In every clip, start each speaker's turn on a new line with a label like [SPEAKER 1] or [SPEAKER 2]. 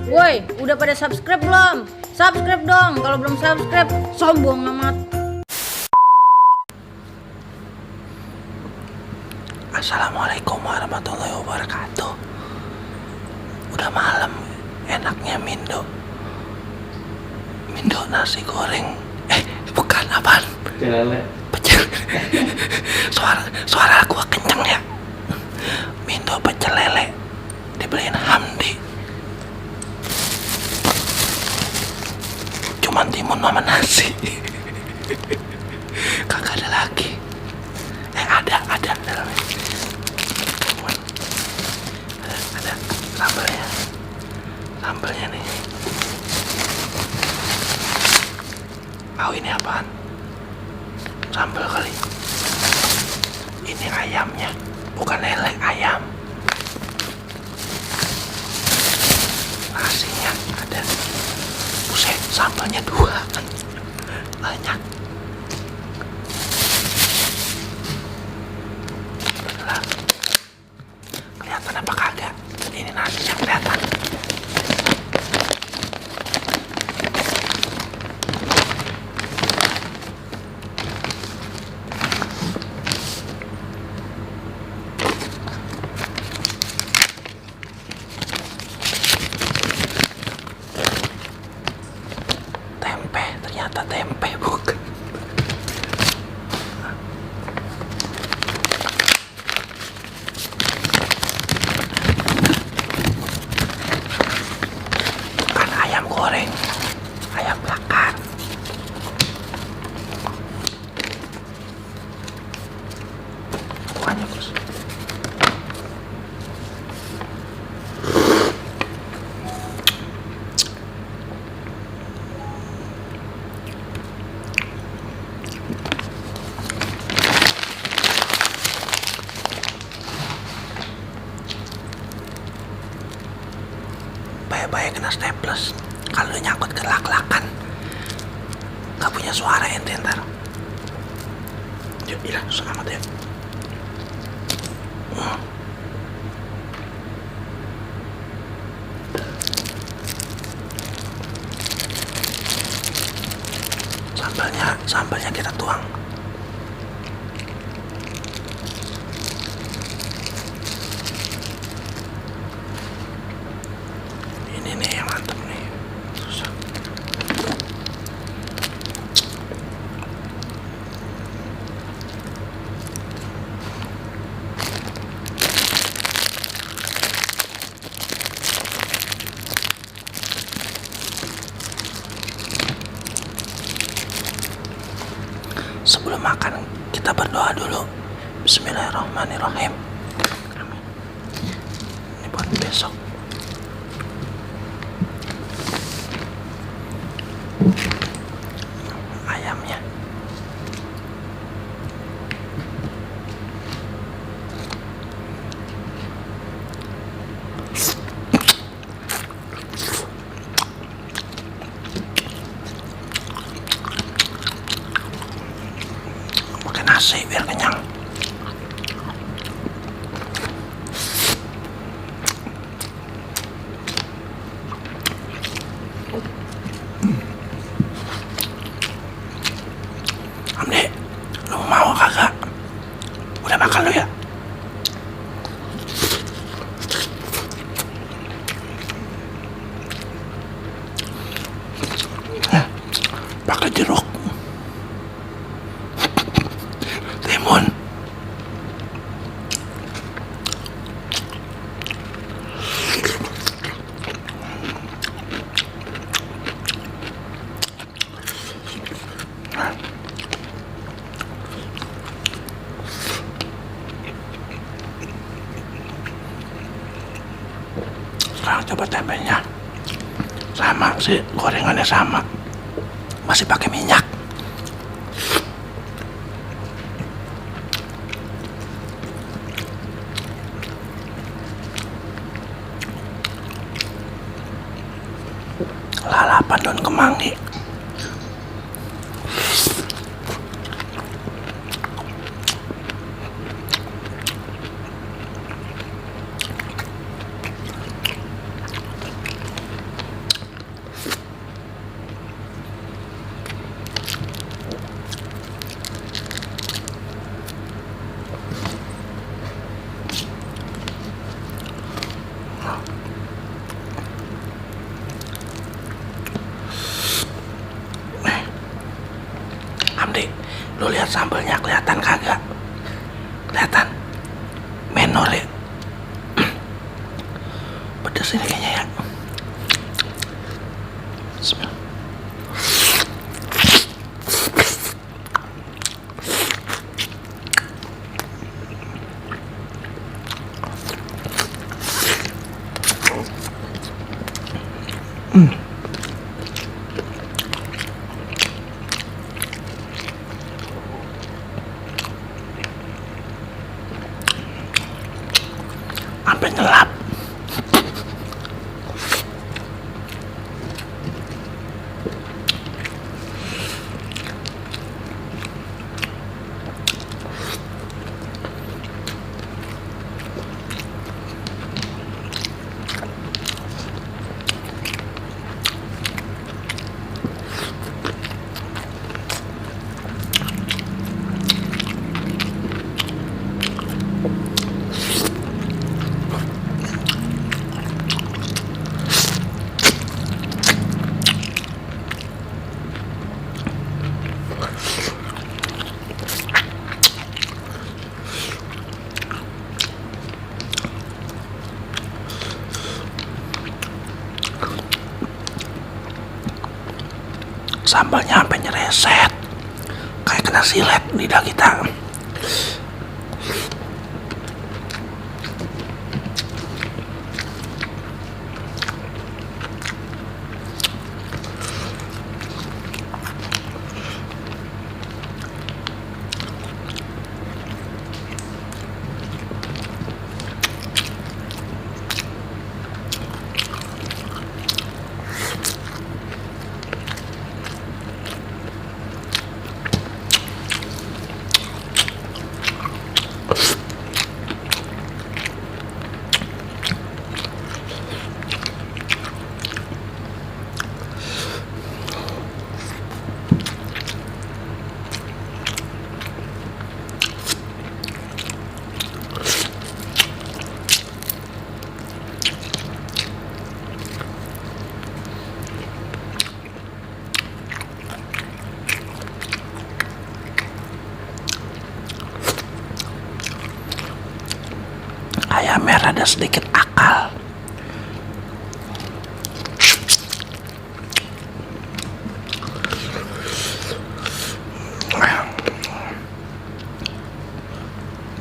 [SPEAKER 1] Woi, udah pada subscribe belum? Subscribe dong. Kalau belum subscribe, sombong amat.
[SPEAKER 2] Assalamualaikum warahmatullahi wabarakatuh. Udah malam, enaknya Mindo nasi goreng. Bukan, apaan?
[SPEAKER 3] Celele.
[SPEAKER 2] Suara gua kenceng ya. Mindo pecel lele dibeliin Hamdi. Cuman timun sama nasi. Kagak ada lagi. Ada dalamnya. Ada sambalnya nih. Oh, ini apaan? Sambal kali. Ini ayamnya, bukan lele, ayam. Nasinya ada. Buset, sambalnya 2. Banyak. Lah, kelihatan apa kagak? Ini nasinya kelihatan. Ternyata tempe, bukan. Bukan ayam goreng, ayam bakar. Bukannya, bos. Bahaya kena staples. Kalau nyangkut ke lak-lakan, gak punya suara ente ntar. Yuk, hilang, susah amat ya. Sambalnya kita tuang. Ini nih yang mantep nih. Susah. Sebelum makan, kita berdoa dulu. Bismillahirrahmanirrahim. Amin. Ini buat besok. Ayamnya. Pakai nasi biar kenyang. Hamdi, lu mau kagak? Udah makan lu ya? Pakai jeruk, timun. Sekarang coba tempenya. Sama sih, gorengannya sama. Masih pakai minyak. Lalapan daun kemangi. Lu lihat sambalnya kelihatan kagak? Kelihatan? Menor ya? Pedes ini kayaknya ya. Bismillah. Sampai nyelap. Sambalnya sampai nyereset kayak kena silet lidah kita. Ayamnya rada sedikit akal.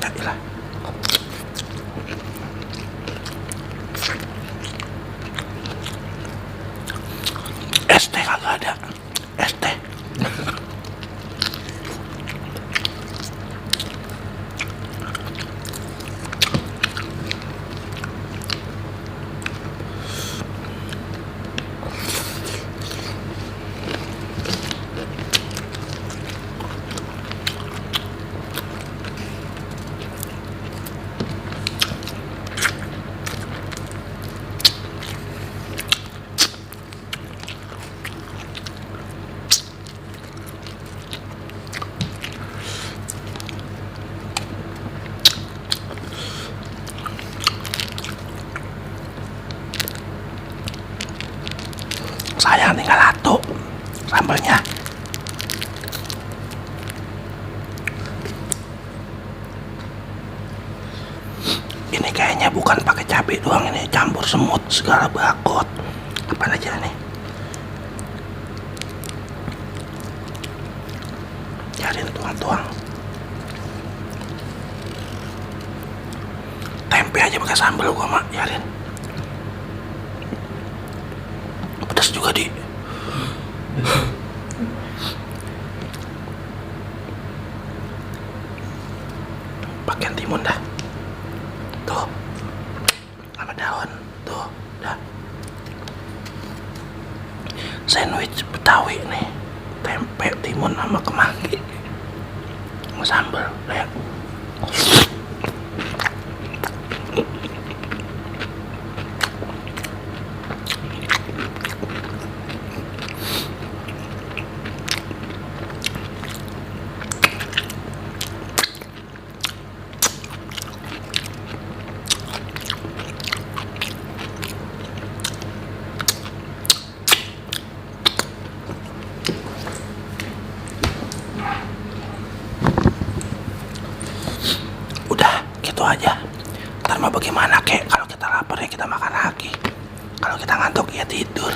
[SPEAKER 2] Yaelah. ST kagak ada. ST. Sayang tinggal satu sambalnya. Ini kayaknya bukan pakai cabai doang, ini campur semut segala bakot. Apa aja nih? Cariin tuang-tuang. Tempe aja pakai sambal gua mak, yarin. Pedas juga di. Pakai timun dah. Tuh. Sama daun. Tuh, dah. Sandwich Betawi nih. Tempe, timun sama kemangi. Sama sambal, lihat. aja. Ntar mau bagaimana kek, kalau kita lapar ya kita makan lagi, kalau kita ngantuk ya tidur,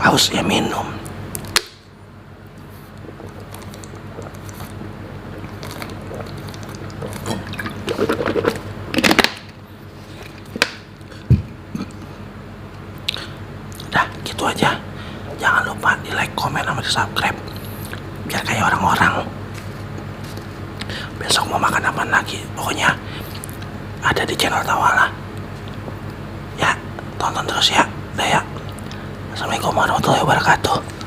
[SPEAKER 2] haus ya minum. Udah gitu aja. Jangan lupa di like, komen, sama di subscribe biar kayak orang-orang. Besok mau makan apa lagi, pokoknya ada di channel Tawala ya, tonton terus ya. Udah ya, assalamualaikum warahmatullahi wabarakatuh.